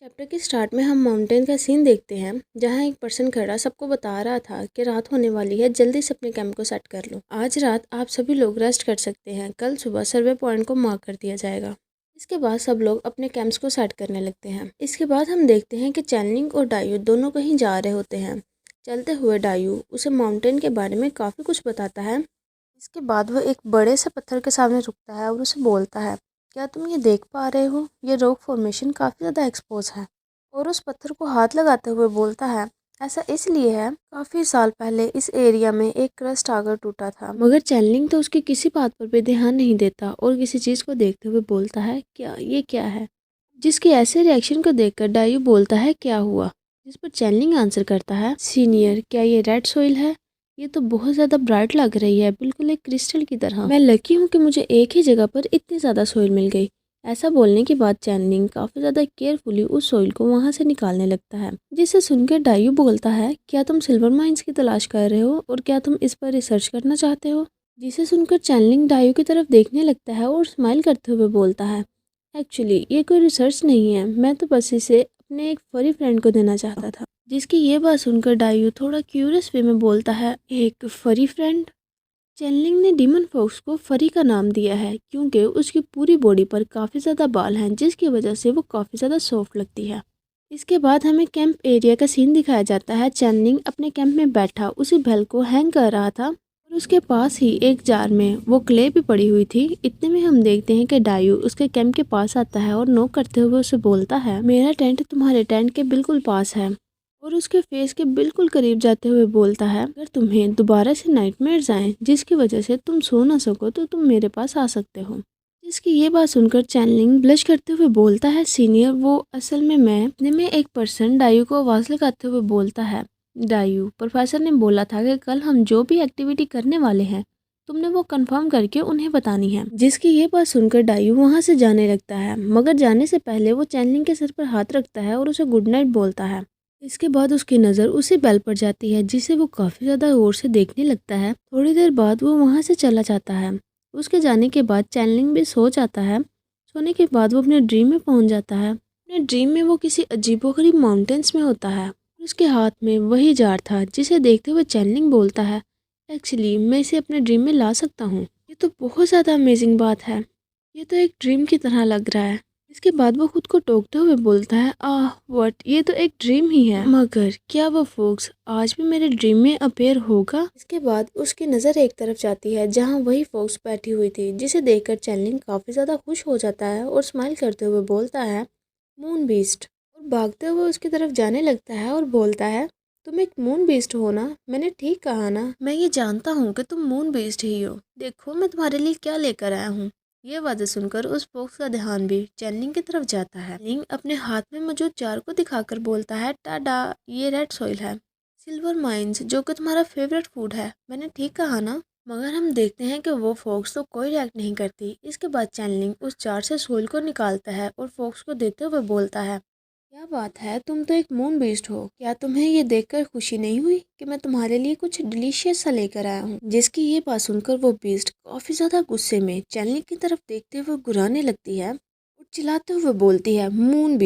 Chapter के start में हम माउंटेन का सीन देखते हैं जहां एक पर्सन खड़ा सबको बता रहा था कि रात होने वाली है, जल्दी से अपने कैंप को सेट कर लो। आज रात आप सभी लोग रेस्ट कर सकते हैं, कल सुबह सर्वे पॉइंट को मार्क कर दिया जाएगा। इसके बाद सब लोग अपने कैंप्स को सेट करने लगते हैं। इसके बाद हम देखते हैं कि चैनलिंग और डायू दोनों कहीं जा रहे होते हैं। चलते हुए डायू उसे माउंटेन के बारे में काफ़ी कुछ बताता है। इसके बाद वो एक बड़े से पत्थर के सामने रुकता है और उसे बोलता है, क्या तुम ये देख पा रहे हो? ये रॉक फॉर्मेशन काफ़ी ज़्यादा एक्सपोज है। और उस पत्थर को हाथ लगाते हुए बोलता है, ऐसा इसलिए है, काफ़ी साल पहले इस एरिया में एक क्रस्ट आकर टूटा था। मगर चैनलिंग तो उसकी किसी बात पर भी ध्यान नहीं देता और किसी चीज़ को देखते हुए बोलता है, क्या है? जिसके ऐसे रिएक्शन को देखकर डायू बोलता है, क्या हुआ? जिस पर चैनलिंग आंसर करता है, सीनियर, क्या ये रेड सॉइल है? ये तो बहुत ज़्यादा ब्राइट लग रही है, बिल्कुल एक क्रिस्टल की तरह। मैं लकी हूँ कि मुझे एक ही जगह पर इतनी ज़्यादा सॉइल मिल गई। ऐसा बोलने के बाद चैनलिंग काफ़ी ज़्यादा केयरफुली उस सॉइल को वहाँ से निकालने लगता है। जिसे सुनकर डायू बोलता है, क्या तुम सिल्वर माइंस की तलाश कर रहे हो और क्या तुम इस पर रिसर्च करना चाहते हो? जिसे सुनकर चैनलिंग डायू की तरफ देखने लगता है और स्माइल करते हुए बोलता है, एक्चुअली ये कोई रिसर्च नहीं है, मैं तो बस इसे अपने एक फरी फ्रेंड को देना चाहता था। जिसकी ये बात सुनकर डायू थोड़ा क्यूरियस वे में बोलता है, एक फरी फ्रेंड? चैनलिंग ने डीमन फॉक्स को फरी का नाम दिया है क्योंकि उसकी पूरी बॉडी पर काफ़ी ज़्यादा बाल हैं, जिसकी वजह से वो काफ़ी ज़्यादा सॉफ्ट लगती है। इसके बाद हमें कैंप एरिया का सीन दिखाया जाता है। चैनलिंग अपने कैंप में बैठा उसी बेल को हैंग कर रहा था और उसके पास ही एक जार में वो क्ले भी पड़ी हुई थी। इतने में हम देखते हैं कि डायू उसके कैंप के पास आता है और नॉक करते हुए उसे बोलता है, मेरा टेंट तुम्हारे टेंट के बिल्कुल पास है। और उसके फेस के बिल्कुल करीब जाते हुए बोलता है, अगर तुम्हें दोबारा से नाइटमेयर्स आए जिसकी वजह से तुम सो ना सको तो तुम मेरे पास आ सकते हो। जिसकी ये बात सुनकर चैनलिंग ब्लश करते हुए बोलता है, सीनियर, वो असल में मैं। इतने में एक पर्सन डायू को आवाज़ लगाते हुए बोलता है, डायू, प्रोफेसर ने बोला था कि कल हम जो भी एक्टिविटी करने वाले हैं तुमने वो कंफर्म करके उन्हें बतानी है। जिसकी ये बात सुनकर डायू वहाँ से जाने लगता है, मगर जाने से पहले वो चैनलिंग के सर पर हाथ रखता है और उसे गुड नाइट बोलता है। इसके बाद उसकी नज़र उसी बेल पर जाती है जिसे वो काफ़ी ज़्यादा गौर से देखने लगता है। थोड़ी देर बाद वो वहाँ से चला जाता है। उसके जाने के बाद चैनलिंग भी सो जाता है। सोने के बाद वो अपने ड्रीम में पहुँच जाता है। अपने ड्रीम में वो किसी अजीबोगरीब माउंटेन्स में होता है। उसके हाथ में वही जार था जिसे देखते हुए चैनलिंग बोलता है, एक्चुअली मैं इसे अपने ड्रीम में ला सकता हूँ। ये तो बहुत ज़्यादा अमेजिंग बात है। ये तो एक ड्रीम की तरह लग रहा है। इसके बाद वो खुद को टोकते हुए बोलता है, व्हाट, ये तो एक ड्रीम ही है, मगर क्या वो फोक्स आज भी मेरे ड्रीम में अपेयर होगा? इसके बाद उसकी नज़र एक तरफ जाती है जहाँ वही फोक्स बैठी हुई थी, जिसे देखकर चैनलिंग काफ़ी ज़्यादा खुश हो जाता है और स्माइल करते हुए बोलता है, मून बीस्ट, और भागते हुए उसकी तरफ जाने लगता है और बोलता है, तुम एक मून बीस्ट हो ना? मैंने ठीक कहा ना? मैं ये जानता हूँ कि तुम मून बीस्ट ही हो। देखो मैं तुम्हारे लिए क्या लेकर आया हूँ। ये बातें सुनकर उस फोक्स का ध्यान भी चैनलिंग की तरफ जाता है। लिंग अपने हाथ में मौजूद जार को दिखाकर बोलता है, टाडा, ये रेड सॉइल है, सिल्वर माइंस, जो कि तुम्हारा फेवरेट फूड है। मैंने ठीक कहा ना? मगर हम देखते हैं कि वो फोक्स तो कोई रिएक्ट नहीं करती। इसके बाद चैनलिंग उस जार से सोल को निकालता है और फोक्स को देते हुए बोलता है, क्या बात है, तुम तो एक मून बीस्ट हो। क्या तुम्हें ये देखकर खुशी नहीं हुई कि मैं तुम्हारे लिए कुछ डिलीशियस सा लेकर आया हूँ? जिसकी ये बात सुनकर वो बीस्ट काफी ज्यादा गुस्से में चैनलिंग की तरफ देखते हुए गुर्राने लगती है और चिल्लाते हुए बोलती है, मून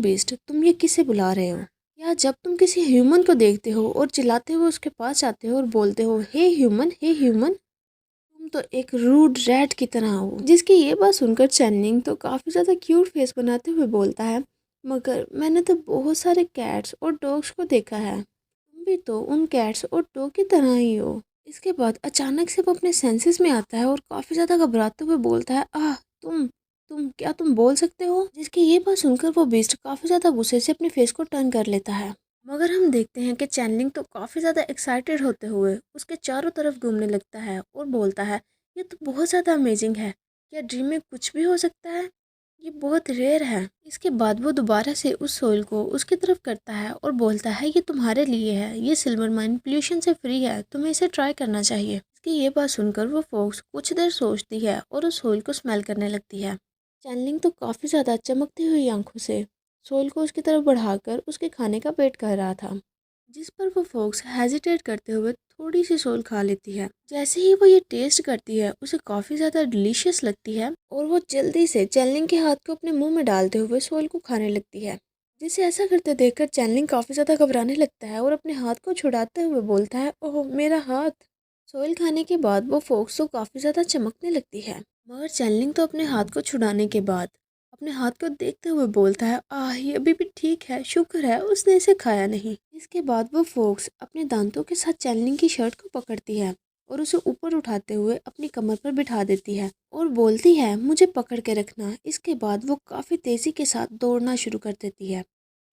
बीस्ट, तुम ये किसे बुला रहे हो? या जब तुम किसी ह्यूमन को देखते हो और चिल्लाते हुए उसके पास जाते हो और बोलते हो, हे ह्यूमन, हे ह्यूमन, तुम तो एक रूड रैट की तरह हो। जिसकी ये बात सुनकर चैनलिंग तो काफी ज्यादा क्यूट फेस बनाते हुए बोलता है, मगर मैंने तो बहुत सारे कैट्स और डॉग्स को देखा है, तुम भी तो उन कैट्स और डॉग की तरह ही हो। इसके बाद अचानक से वो अपने सेंसेस में आता है और काफ़ी ज़्यादा घबराते हुए बोलता है, क्या तुम बोल सकते हो? जिसकी ये बात सुनकर वो बीस्ट काफ़ी ज़्यादा गुस्से से अपने फेस को टर्न कर लेता है। मगर हम देखते हैं कि चैनलिंग तो काफ़ी ज़्यादा एक्साइटेड होते हुए उसके चारों तरफ घूमने लगता है और बोलता है, ये तो बहुत ज़्यादा अमेजिंग है, क्या ड्रीम में कुछ भी हो सकता है? ये बहुत रेयर है। इसके बाद वो दोबारा से उस सोल को उसकी तरफ करता है और बोलता है, ये तुम्हारे लिए है, ये सिल्वर माइन पोल्यूशन से फ्री है, तुम्हें इसे ट्राई करना चाहिए। इसकी ये बात सुनकर वो फॉक्स कुछ देर सोचती है और उस सोल को स्मेल करने लगती है। चैनलिंग तो काफ़ी ज़्यादा चमकती हुई आंखों से सोल को उसकी तरफ बढ़ाकर उसके खाने का वेट कर रहा था। जिस पर वो फॉक्स हेजिटेट करते हुए थोड़ी सी सोल खा लेती है। जैसे ही वो ये टेस्ट करती है उसे काफ़ी ज़्यादा डिलीशियस लगती है और वो जल्दी से चैनलिंग के हाथ को अपने मुंह में डालते हुए सोल को खाने लगती है। जिसे ऐसा करते देखकर चैनलिंग काफ़ी ज़्यादा घबराने लगता है और अपने हाथ को छुड़ाते हुए बोलता है, ओह मेरा हाथ। सोयल खाने के बाद वो फोक्स तो काफ़ी ज़्यादा चमकने लगती है, मगर चैनलिंग तो अपने हाथ को छुड़ाने के बाद अपने हाथ को देखते हुए बोलता है, आह ये अभी भी ठीक है, शुक्र है उसने इसे खाया नहीं। इसके बाद वो फोक्स अपने दांतों के साथ चैनलिंग की शर्ट को पकड़ती है और उसे ऊपर उठाते हुए अपनी कमर पर बिठा देती है और बोलती है, मुझे पकड़ के रखना। इसके बाद वो काफ़ी तेज़ी के साथ दौड़ना शुरू कर देती है।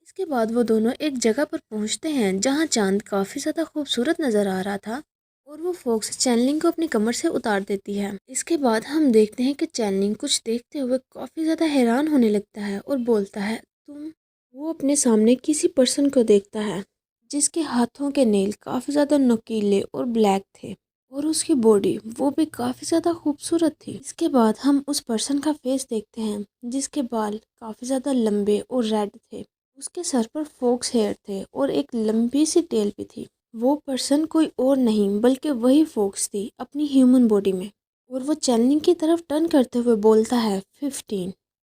इसके बाद वो दोनों एक जगह पर पहुंचते हैं जहां चांद काफ़ी ज़्यादा खूबसूरत नज़र आ रहा था और वो फोक्स चैनलिंग को अपनी कमर से उतार देती है। इसके बाद हम देखते हैं कि चैनलिंग कुछ देखते हुए काफ़ी ज़्यादा हैरान होने लगता है और बोलता है, तुम। वो अपने सामने किसी पर्सन को देखता है जिसके हाथों के नेल काफ़ी ज़्यादा नुकीले और ब्लैक थे और उसकी बॉडी वो भी काफ़ी ज़्यादा खूबसूरत थी। इसके बाद हम उस पर्सन का फेस देखते हैं जिसके बाल काफ़ी ज़्यादा लंबे और रेड थे। उसके सर पर फोक्स हेयर थे और एक लंबी सी टेल भी थी। वो पर्सन कोई और नहीं बल्कि वही फोक्स थी अपनी ह्यूमन बॉडी में। और वो चैनलिंग की तरफ टर्न करते हुए बोलता है, 15।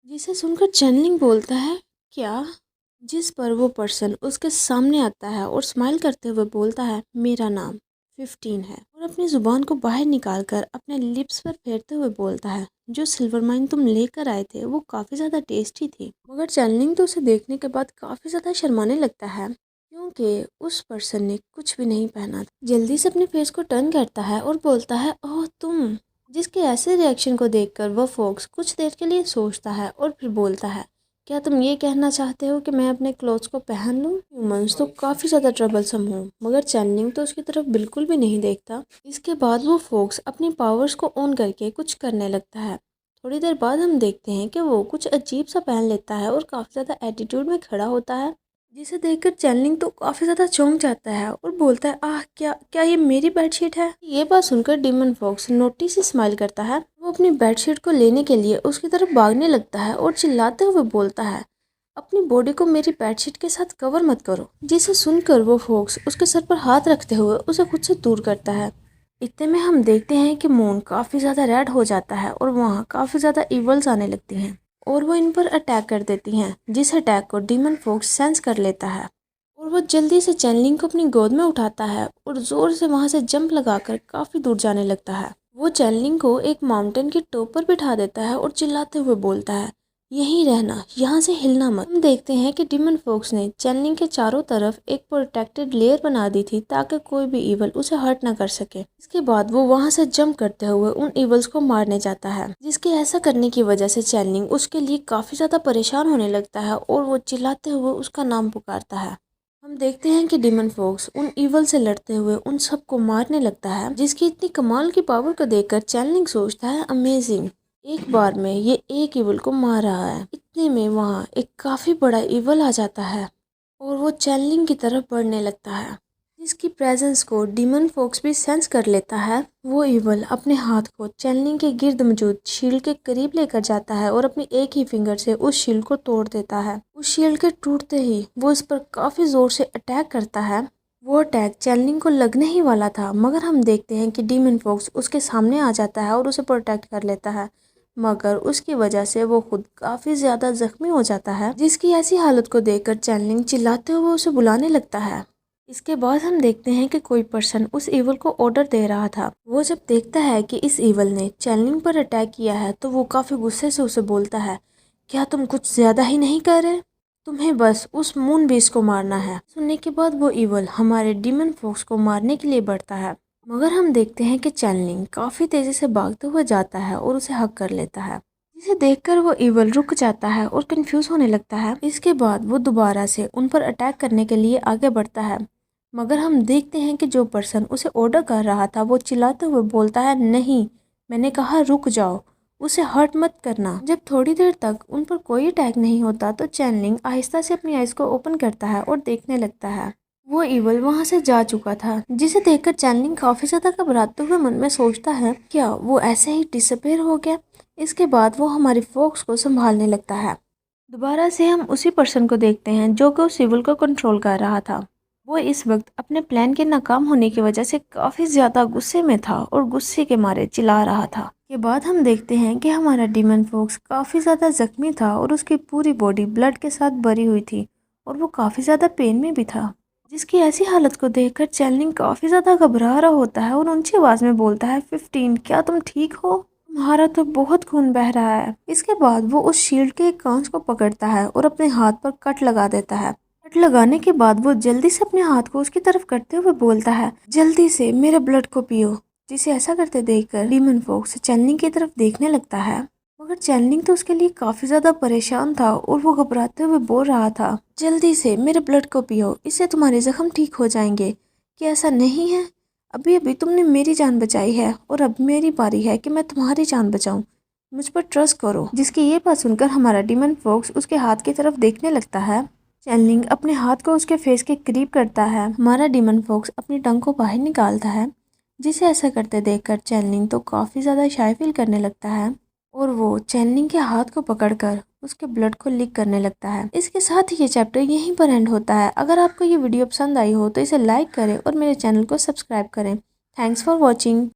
जिसे सुनकर चैनलिंग बोलता है, क्या? जिस पर वो पर्सन उसके सामने आता है और स्माइल करते हुए बोलता है, मेरा नाम 15 है। और अपनी ज़ुबान को बाहर निकाल कर अपने लिप्स पर फेरते हुए बोलता है, जो सिल्वर माइन तुम लेकर आए थे वो काफ़ी ज़्यादा टेस्टी थी। मगर चैनलिंग तो उसे देखने के बाद काफ़ी ज़्यादा शर्माने लगता है क्योंकि उस पर्सन ने कुछ भी नहीं पहना था। जल्दी से अपने फेस को टर्न करता है और बोलता है, ओह तुम। जिसके ऐसे रिएक्शन को देखकर वह फोक्स कुछ देर के लिए सोचता है और फिर बोलता है, क्या तुम ये कहना चाहते हो कि मैं अपने क्लोथ्स को पहन लूं? ह्यूमंस तो काफ़ी ज़्यादा ट्रबलसम हूँ। मगर चैनलिंग तो उसकी तरफ बिल्कुल भी नहीं देखता। इसके बाद वो फोक्स अपनी पावर्स को ऑन करके कुछ करने लगता है। थोड़ी देर बाद हम देखते हैं कि वो कुछ अजीब सा पहन लेता है और काफ़ी ज़्यादा एटीट्यूड में खड़ा होता है, जिसे देखकर चैनलिंग तो काफ़ी ज़्यादा चौंक जाता है और बोलता है, आह क्या क्या ये मेरी बेडशीट है? ये बात सुनकर डीमन फॉक्स नोटी से स्माइल करता है। वो अपनी बेडशीट को लेने के लिए उसकी तरफ भागने लगता है और चिल्लाते हुए बोलता है, अपनी बॉडी को मेरी बेडशीट के साथ कवर मत करो। जिसे सुनकर वो फॉक्स उसके सर पर हाथ रखते हुए उसे खुद से दूर करता है। इतने में हम देखते हैं कि मून काफ़ी ज़्यादा रेड हो जाता है और वहाँ काफ़ी ज़्यादा इवल्स आने लगती हैं और वो इन पर अटैक कर देती हैं, जिस अटैक को डीमन फोक्स सेंस कर लेता है और वो जल्दी से चैनलिंग को अपनी गोद में उठाता है और ज़ोर से वहाँ से जंप लगाकर काफ़ी दूर जाने लगता है। वो चैनलिंग को एक माउंटेन के टॉप पर बिठा देता है और चिल्लाते हुए बोलता है, यहीं रहना, यहाँ से हिलना मत। हम देखते हैं कि डीमन फोक्स ने चैनलिंग के चारों तरफ एक प्रोटेक्टेड लेयर बना दी थी ताकि कोई भी इवल उसे हर्ट ना कर सके। इसके बाद वो वहाँ से जंप करते हुए उन इवल्स को मारने जाता है, जिसके ऐसा करने की वजह से चैनलिंग उसके लिए काफ़ी ज़्यादा परेशान होने लगता है और वो चिल्लाते हुए उसका नाम पुकारता है। हम देखते हैं कि डीमन फोक्स उन इवल से लड़ते हुए उन सबको मारने लगता है, जिसकी इतनी कमाल की पावर को देखकर चैनलिंग सोचता है, अमेजिंग, एक बार में ये एक इवल को मार रहा है। इतने में वहाँ एक काफ़ी बड़ा इवल आ जाता है और वो चैनलिंग की तरफ बढ़ने लगता है, जिसकी प्रेजेंस को डीमन फोक्स भी सेंस कर लेता है। वो इवल अपने हाथ को चैनलिंग के गिर्द मौजूद शील्ड के करीब लेकर जाता है और अपनी एक ही फिंगर से उस शील्ड को तोड़ देता है। उस शील्ड के टूटते ही वो इस पर काफ़ी ज़ोर से अटैक करता है। वो अटैक चैनलिंग को लगने ही वाला था, मगर हम देखते हैं कि डीमन फोक्स उसके सामने आ जाता है और उसे प्रोटेक्ट कर लेता है, मगर उसकी वजह से वो खुद काफ़ी ज़्यादा जख्मी हो जाता है, जिसकी ऐसी हालत को देखकर चैनलिंग चिल्लाते हुए उसे बुलाने लगता है। इसके बाद हम देखते हैं कि कोई पर्सन उस इवल को ऑर्डर दे रहा था। वो जब देखता है कि इस इवल ने चैनलिंग पर अटैक किया है तो वो काफ़ी गुस्से से उसे बोलता है, क्या तुम कुछ ज़्यादा ही नहीं कर रहे? तुम्हें बस उस मून बेस को मारना है। सुनने के बाद वो इवल हमारे डीमन फोक्स को मारने के लिए बढ़ता है, मगर हम देखते हैं कि चैनलिंग काफ़ी तेज़ी से भागते हुए जाता है और उसे हक कर लेता है, जिसे देखकर वो इवल रुक जाता है और कंफ्यूज होने लगता है। इसके बाद वो दोबारा से उन पर अटैक करने के लिए आगे बढ़ता है, मगर हम देखते हैं कि जो पर्सन उसे ऑर्डर कर रहा था वो चिल्लाते हुए बोलता है, नहीं, मैंने कहा रुक जाओ, उसे हर्ट मत करना। जब थोड़ी देर तक उन पर कोई अटैक नहीं होता तो चैनलिंग आहिस्ता से अपनी आइज़ को ओपन करता है और देखने लगता है। वो इवल वहाँ से जा चुका था, जिसे देखकर चैनलिंग काफ़ी ज़्यादा घबराते हुए मन में सोचता है, क्या वो ऐसे ही डिसअपीयर हो गया? इसके बाद वो हमारी फोक्स को संभालने लगता है। दोबारा से हम उसी पर्सन को देखते हैं जो कि उस इवल को कंट्रोल कर रहा था। वो इस वक्त अपने प्लान के नाकाम होने की वजह से काफ़ी ज़्यादा गुस्से में था और गुस्से के मारे चिल्ला रहा था। के बाद हम देखते हैं कि हमारा डीमन फोक्स काफ़ी ज़्यादा जख्मी था और उसकी पूरी बॉडी ब्लड के साथ भरी हुई थी और वो काफ़ी ज़्यादा पेन में भी था, जिसकी ऐसी हालत को देखकर चैनलिंग काफ़ी ज़्यादा घबरा रहा होता है और ऊंची आवाज़ में बोलता है, 15, क्या तुम ठीक हो? तुम्हारा तो बहुत खून बह रहा है। इसके बाद वो उस शील्ड के एक कांच को पकड़ता है और अपने हाथ पर कट लगा देता है। कट लगाने के बाद वो जल्दी से अपने हाथ को उसकी तरफ करते हुए बोलता है, जल्दी से मेरे ब्लड को पियो। जिसे ऐसा करते देखकर डीमन फॉक्स चैनलिंग की तरफ देखने लगता है, मगर चैनलिंग तो उसके लिए काफी ज्यादा परेशान था और वो घबराते हुए बोल रहा था, जल्दी से मेरे ब्लड को पियो, इससे तुम्हारे जख्म ठीक हो जाएंगे। क्या ऐसा नहीं है? अभी अभी तुमने मेरी जान बचाई है और अब मेरी बारी है कि मैं तुम्हारी जान बचाऊं। मुझ पर ट्रस्ट करो। जिसकी ये बात सुनकर हमारा डीमन फॉक्स उसके हाथ की तरफ देखने लगता है। चैनलिंग अपने हाथ को उसके फेस के करीब करता है। हमारा डीमन फॉक्स अपनी टंग को बाहर निकालता है। जिसे ऐसा करते देखकर चैनलिंग तो काफ़ी ज़्यादा शाय फील करने लगता है और वो चैनलिंग के हाथ को पकड़कर उसके ब्लड को लीक करने लगता है। इसके साथ ही ये चैप्टर यहीं पर एंड होता है। अगर आपको ये वीडियो पसंद आई हो तो इसे लाइक करें और मेरे चैनल को सब्सक्राइब करें। Thanks for watching.